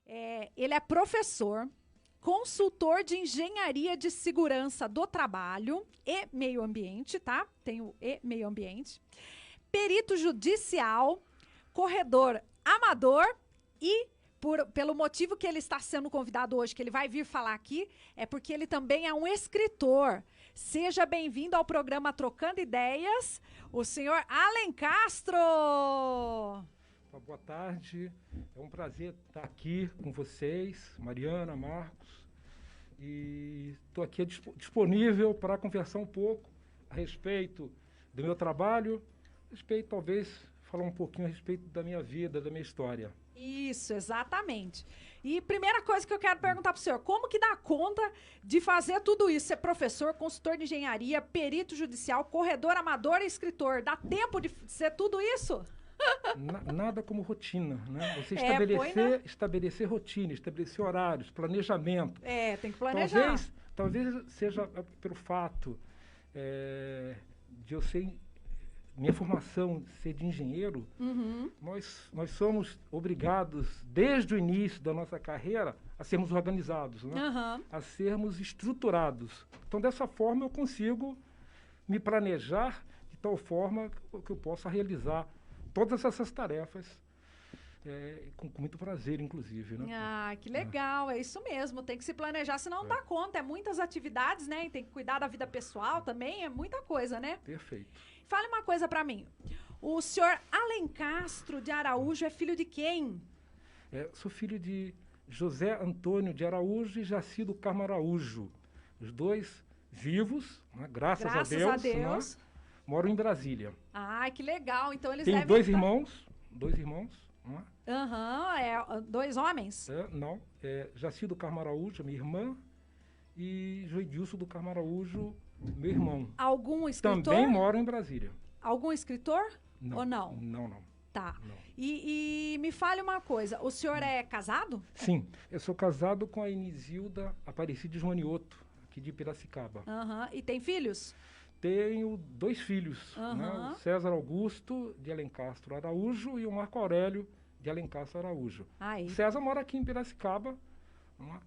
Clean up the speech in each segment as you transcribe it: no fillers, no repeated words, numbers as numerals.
Ele é professor, consultor de engenharia de segurança do trabalho e meio ambiente, tá? Tem o e meio ambiente. Perito judicial, corredor amador e, pelo motivo que ele está sendo convidado hoje, que ele vai vir falar aqui, é porque ele também é um escritor. Seja bem-vindo ao programa Trocando Ideias, o senhor Alen Castro. Boa tarde, é um prazer estar aqui com vocês, Mariana, Marcos, e estou aqui disponível para conversar um pouco a respeito do meu trabalho, talvez falar um pouquinho a respeito da minha vida, da minha história. Isso, exatamente. E primeira coisa que eu quero perguntar para o senhor, como que dá conta de fazer tudo isso? Ser professor, consultor de engenharia, perito judicial, corredor amador e escritor. Dá tempo de ser tudo isso? Nada como rotina, né? Você estabelecer rotina, estabelecer horários, planejamento. Tem que planejar. Talvez seja pelo fato de eu ser, minha formação ser de engenheiro, nós somos obrigados, desde o início da nossa carreira, a sermos organizados, né? A sermos estruturados. Então, dessa forma, eu consigo me planejar de tal forma que eu possa realizar todas essas tarefas com muito prazer, inclusive, né? Ah, que legal, é isso mesmo, tem que se planejar, senão não dá conta, é muitas atividades, né? E tem que cuidar da vida pessoal também, é muita coisa, né? Perfeito. Fale uma coisa pra mim, o senhor Alen Castro de Araújo é filho de quem? Sou filho de José Antônio de Araújo e Jacido Carmo Araújo, os dois vivos, né? Graças a Deus. Né? Moram em Brasília. Ah, que legal. Então eles devem... Dois irmãos. Né? Dois homens? Não. Jacido Carmo Araújo, minha irmã, e Joidilson do Carmo Araújo, meu irmão. Algum escritor? Também moram em Brasília. Algum escritor? Não. Ou não? Não. Tá. Não. E me fale uma coisa, o senhor é casado? Sim, eu sou casado com a Inisilda Aparecida Joanioto, aqui de Piracicaba. E tem filhos? Tenho 2 filhos, né? O César Augusto de Alencastro Araújo e o Marco Aurélio de Alencastro Araújo. O César mora aqui em Piracicaba, né?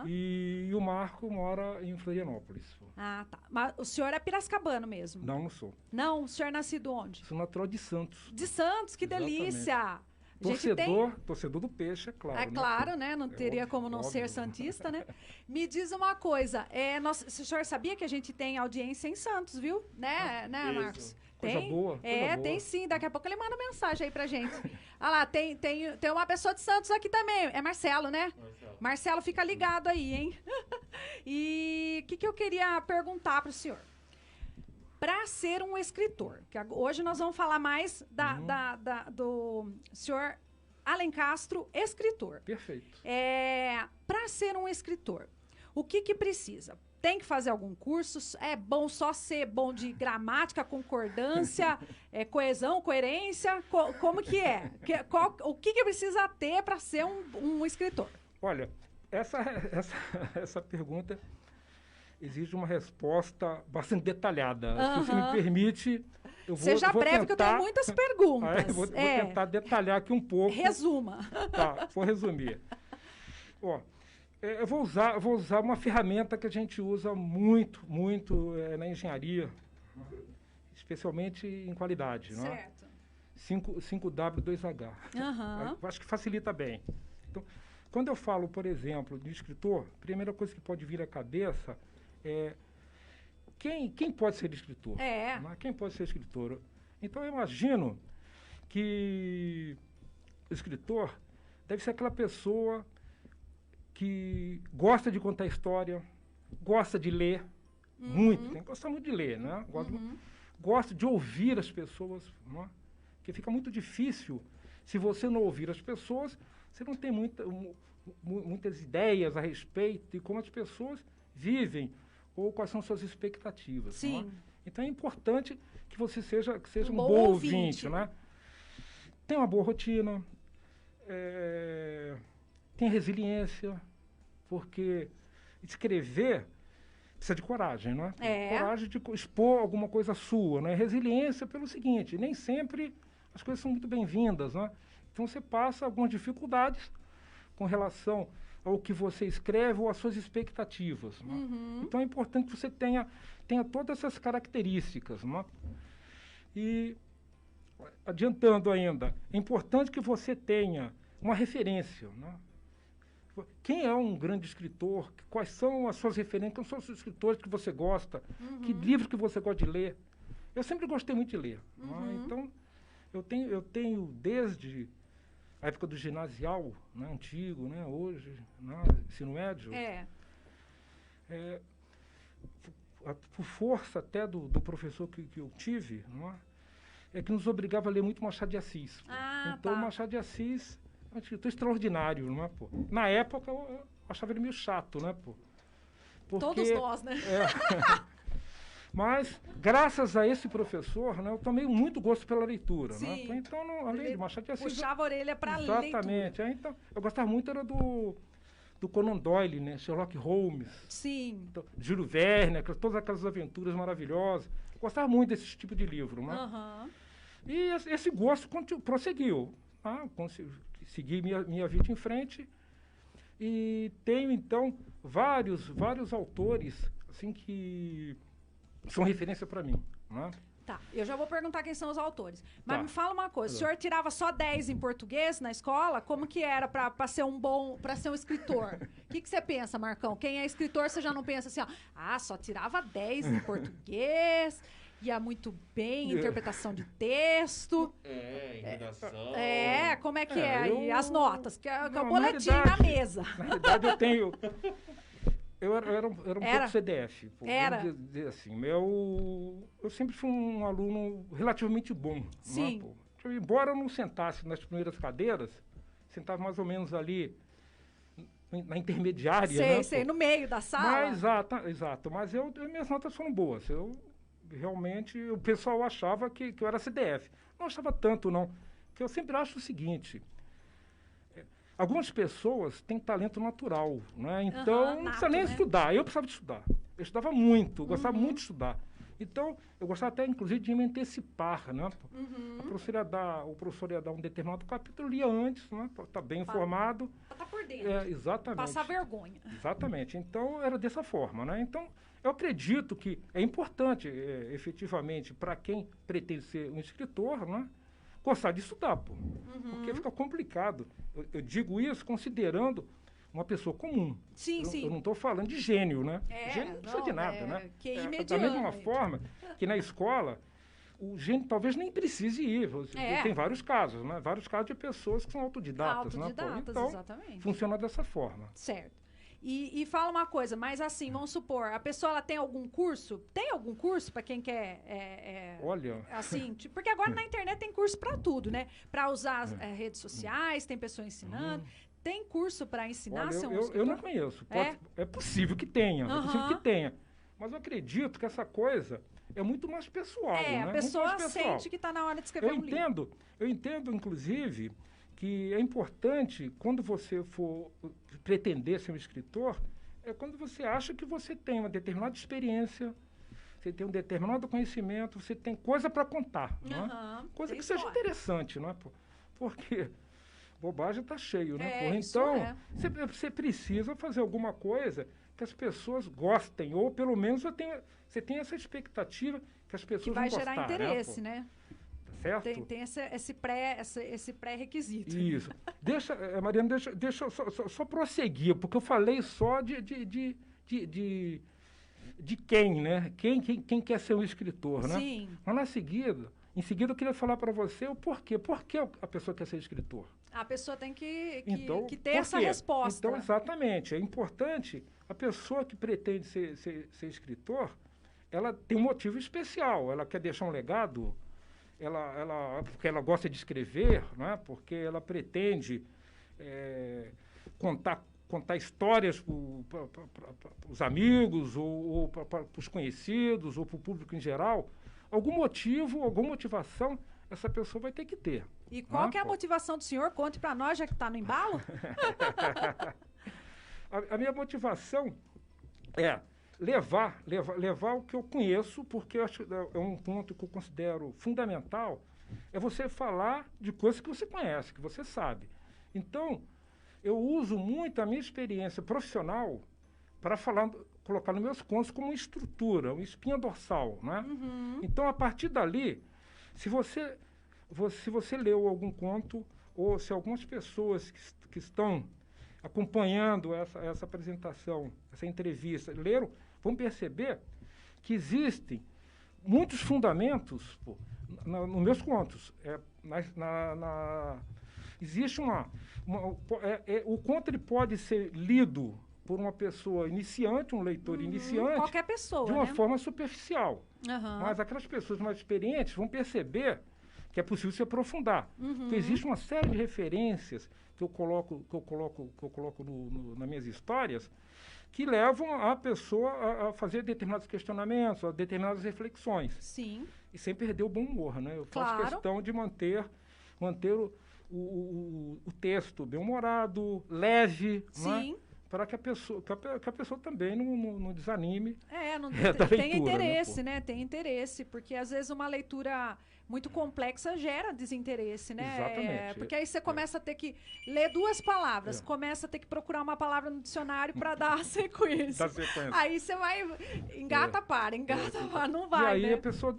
E o Marco mora em Florianópolis. Ah, tá. Mas o senhor é piracicabano mesmo? Não sou. Não? O senhor é nascido onde? Sou natural de Santos. De Santos, que Exatamente. Delícia! Torcedor do Peixe, é claro. É claro, né? Não teria como não ser santista, né? Me diz uma coisa, o senhor sabia que a gente tem audiência em Santos, viu? Né, Marcos? Coisa boa. Tem sim. Daqui a pouco ele manda mensagem aí pra gente. Ah lá, tem uma pessoa de Santos aqui também. É Marcelo, né? Marcelo, fica ligado aí, hein? E o que eu queria perguntar pro senhor? Para ser um escritor, que hoje nós vamos falar mais do senhor Alen Castro, escritor. Perfeito. Para ser um escritor, o que precisa? Tem que fazer algum curso? É bom só ser bom de gramática, concordância, coesão, coerência? Como que é? O que precisa ter para ser um escritor? Olha, essa pergunta exige uma resposta bastante detalhada. Se você me permite, eu vou Seja vou breve, tentar... que eu tenho muitas perguntas. Vou tentar detalhar aqui um pouco. Resuma. Tá, vou resumir. Eu vou usar uma ferramenta que a gente usa muito na engenharia, especialmente em qualidade. Certo. 5W2H. Acho que facilita bem. Então, quando eu falo, por exemplo, de escritor, a primeira coisa que pode vir à cabeça é quem pode ser escritor? Né? Quem pode ser escritor? Então, eu imagino que o escritor deve ser aquela pessoa que gosta de contar história, gosta de ler muito, tem que gostar muito de ler, né? Gosta de ouvir as pessoas, né? Porque fica muito difícil, se você não ouvir as pessoas, você não tem muitas ideias a respeito de como as pessoas vivem ou quais são suas expectativas. Sim. Né? Então é importante que você seja um bom ouvinte, né? Tem uma boa rotina, tem resiliência, porque escrever precisa de coragem, não é? Coragem de expor alguma coisa sua, né? Resiliência pelo seguinte, nem sempre as coisas são muito bem-vindas, né? Então você passa algumas dificuldades com relação ao que você escreve ou às suas expectativas. Né? Então é importante que você tenha todas essas características. Né? E, adiantando ainda, é importante que você tenha uma referência. Né? Quem é um grande escritor? Quais são as suas referências? Quais são os escritores que você gosta? Que livros que você gosta de ler? Eu sempre gostei muito de ler. Né? Então, eu tenho desde a época do ginasial, né, antigo, né, hoje, né, ensino médio. Por força até do professor que eu tive, não é que nos obrigava a ler muito Machado de Assis. Então, Machado de Assis é um escritor extraordinário, não é, pô? Na época, eu achava ele meio chato, né, pô? Porque, todos nós, né? Mas, graças a esse professor, né, eu tomei muito gosto pela leitura. Sim. Né? Então, além de Machado de Assis... Puxava a orelha para a leitura. Exatamente. Então, eu gostava muito era do Conan Doyle, né? Sherlock Holmes. Sim. Então, Júlio Verne, todas aquelas aventuras maravilhosas. Gostava muito desse tipo de livro. Né? E esse gosto prosseguiu. Segui minha vida em frente. E tenho, então, vários autores assim, que são referência para mim. Né? Tá, eu já vou perguntar quem são os autores. Mas me fala uma coisa, o senhor tirava só 10 em português na escola? Como que era para ser um escritor? O que você pensa, Marcão? Quem é escritor, você já não pensa assim, ó, só tirava 10 em português, ia muito bem, interpretação de texto. Redação. Como é que é? E as notas, que é o boletim na mesa. Na verdade, eu tenho... Eu era um pouco CDF. Vamos dizer assim. Eu sempre fui um aluno relativamente bom. Sim. Né, embora eu não sentasse nas primeiras cadeiras, sentava mais ou menos ali na intermediária. Sei, no meio da sala. Mas, exato. Mas minhas notas foram boas. Realmente, o pessoal achava que eu era CDF. Não achava tanto, não. Porque eu sempre acho o seguinte... Algumas pessoas têm talento natural, né? Então, não precisa nem estudar. Eu precisava de estudar. Eu estudava muito, gostava muito de estudar. Então, eu gostava até, inclusive, de me antecipar, né? O professor ia dar um determinado capítulo, eu lia antes, né? Para estar bem informado. Para estar por dentro. Exatamente. Passar vergonha. Exatamente. Então, era dessa forma, né? Então, eu acredito que é importante, efetivamente, para quem pretende ser um escritor, né? Gostar de estudar, pô. Porque fica complicado. Eu digo isso considerando uma pessoa comum. Sim. Eu não estou falando de gênio, né? Gênio não precisa de nada, né? Da mesma forma que na escola, o gênio talvez nem precise ir. Tem vários casos, né? Vários casos de pessoas que são autodidatas. Né? Então, exatamente. Funciona dessa forma. Certo. E fala uma coisa, mas assim, vamos supor, a pessoa ela tem algum curso? Tem algum curso para quem quer? Olha. Assim, porque agora na internet tem curso para tudo, né? Para usar as redes sociais, tem pessoa ensinando. Tem curso para ensinar a ser um escritor? Eu não conheço. É possível que tenha. É possível que tenha. Mas eu acredito que essa coisa é muito mais pessoal. Né? A pessoa sente que está na hora de escrever um livro. Eu entendo, inclusive, que é importante, quando você for pretender ser um escritor, é quando você acha que você tem uma determinada experiência, você tem um determinado conhecimento, você tem coisa para contar. Né? Coisa que seja interessante, não é? Porque bobagem está cheio, né? Então, você precisa fazer alguma coisa que as pessoas gostem, ou pelo menos você tem essa expectativa que as pessoas vão gostar. Que vai gerar interesse, né? Certo? Tem esse pré-requisito. Isso. Mariana, deixa eu só prosseguir, porque eu falei só de quem, né? Quem quer ser um escritor, né? Sim. Mas em seguida eu queria falar para você o porquê. Por que a pessoa quer ser escritor? A pessoa tem que ter por essa quê? resposta. Então, exatamente. É importante, a pessoa que pretende ser escritor, ela tem um motivo especial. Ela quer deixar um legado... porque ela gosta de escrever, né? Porque ela pretende contar histórias para os amigos, ou para os conhecidos, ou para o público em geral. Algum motivo, alguma motivação, essa pessoa vai ter que ter. E qual que é a motivação do senhor? Conte para nós, já que está no embalo. A minha motivação é levar o que eu conheço, porque eu acho é um ponto que eu considero fundamental, é você falar de coisas que você conhece, que você sabe. Então, eu uso muito a minha experiência profissional para colocar nos meus contos como uma estrutura, uma espinha dorsal, né? Então, a partir dali, se você leu algum conto, ou se algumas pessoas que estão acompanhando essa apresentação, essa entrevista, leram, vão perceber que existem muitos fundamentos nos meus contos. Existe o conto ele pode ser lido por uma pessoa iniciante, um leitor iniciante, qualquer pessoa, de uma forma superficial. Mas aquelas pessoas mais experientes vão perceber que é possível se aprofundar. Então, existe uma série de referências que eu coloco nas minhas histórias que levam a pessoa a fazer determinados questionamentos, a determinadas reflexões. Sim. E sem perder o bom humor, né? Eu faço questão de manter o texto bem-humorado, leve, Sim. Né? Para que a pessoa também não desanime. Tem interesse, né? Tem interesse, porque às vezes uma leitura muito complexa gera desinteresse, né? Exatamente. Porque aí você começa a ter que ler 2 palavras, começa a ter que procurar uma palavra no dicionário para dar a sequência. Aí você vai, engata, para, não vai, e aí né? a pessoa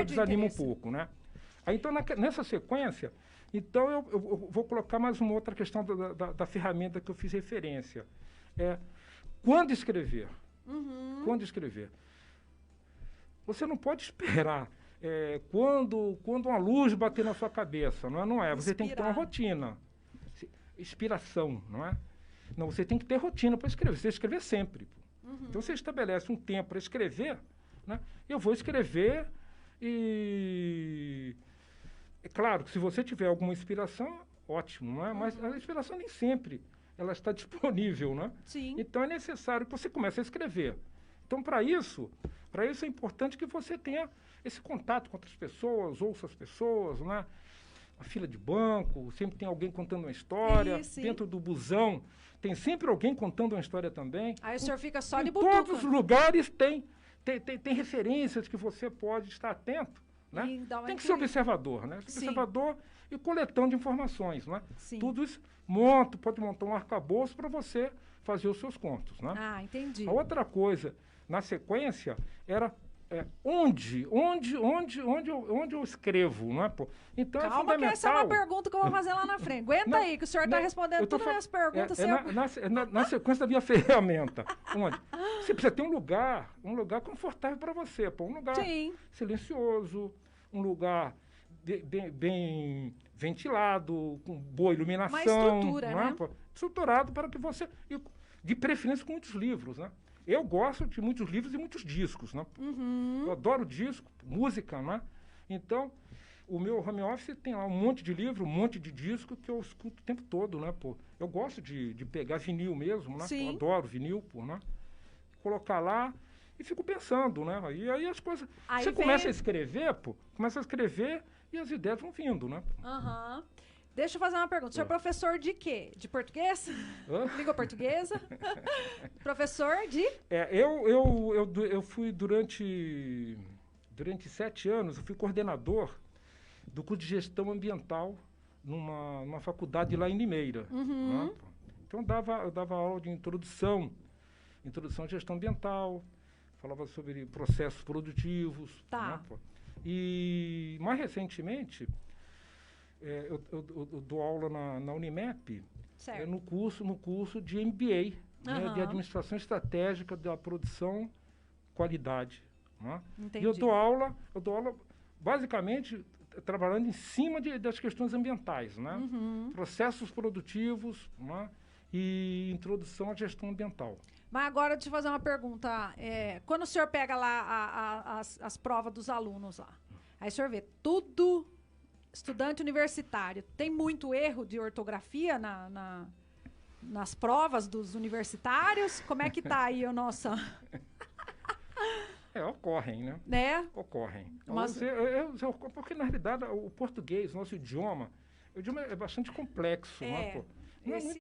desanima um pouco, né? Aí, então, nessa sequência, então eu vou colocar mais uma outra questão da ferramenta que eu fiz referência. Quando escrever? Quando escrever? Você não pode esperar quando uma luz bater na sua cabeça, não é? Você tem que ter uma rotina. Inspiração, não é? Não, você tem que ter rotina para escrever. Você escrever sempre. Então, você estabelece um tempo para escrever, né? Eu vou escrever e... É claro que se você tiver alguma inspiração, ótimo, não é? Mas a inspiração nem sempre ela está disponível, né? Sim. Então, é necessário que você comece a escrever. Então, para isso é importante que você tenha esse contato com outras pessoas, ouça as pessoas, né? A fila de banco, sempre tem alguém contando uma história. Dentro do busão, tem sempre alguém contando uma história também. Aí o senhor fica só de butuca. Em todos os lugares tem referências que você pode estar atento, né? Tem que ser observador, né? Observador e coletão de informações, né? Sim. Tudo isso pode montar um arcabouço para você fazer os seus contos, né? Ah, entendi. A outra coisa, na sequência, era onde eu escrevo, não é? Então, calma, é fundamental. Que essa é uma pergunta que eu vou fazer lá na frente. Aguenta aí, que o senhor está respondendo todas as perguntas. Na sequência da minha ferramenta. Onde? Você precisa ter um lugar confortável para você, um lugar silencioso, um lugar bem ventilado, com boa iluminação. Uma estrutura, né? Estruturado para que você... De preferência com muitos livros, né? Eu gosto de muitos livros e muitos discos, né? Eu adoro disco, música, né? Então, o meu home office tem lá um monte de livro, um monte de disco que eu escuto o tempo todo, né? Eu gosto de pegar vinil mesmo, né? Eu adoro vinil, né? Colocar lá e fico pensando, né? E aí as coisas... Você começa a escrever, e as ideias vão vindo, né? Deixa eu fazer uma pergunta. O senhor é professor de quê? De português? Língua portuguesa? Professor de? Eu fui durante 7 anos, eu fui coordenador do curso de gestão ambiental numa faculdade lá em Limeira. Né? Então, eu dava aula de introdução à gestão ambiental, falava sobre processos produtivos. Né? E, mais recentemente... eu dou aula na Unimep, no curso de MBA, né, de Administração Estratégica da Produção Qualidade. Né? E eu dou aula basicamente trabalhando em cima das questões ambientais, né? Processos produtivos, né? E introdução à gestão ambiental. Mas agora deixa eu fazer uma pergunta. Quando o senhor pega lá as provas dos alunos lá, aí o senhor vê tudo... Estudante universitário, tem muito erro de ortografia nas provas dos universitários? Como é que tá aí a nossa... Ocorrem, né? Ocorrem. Mas... porque, na realidade, o português, nosso idioma é bastante complexo. Né?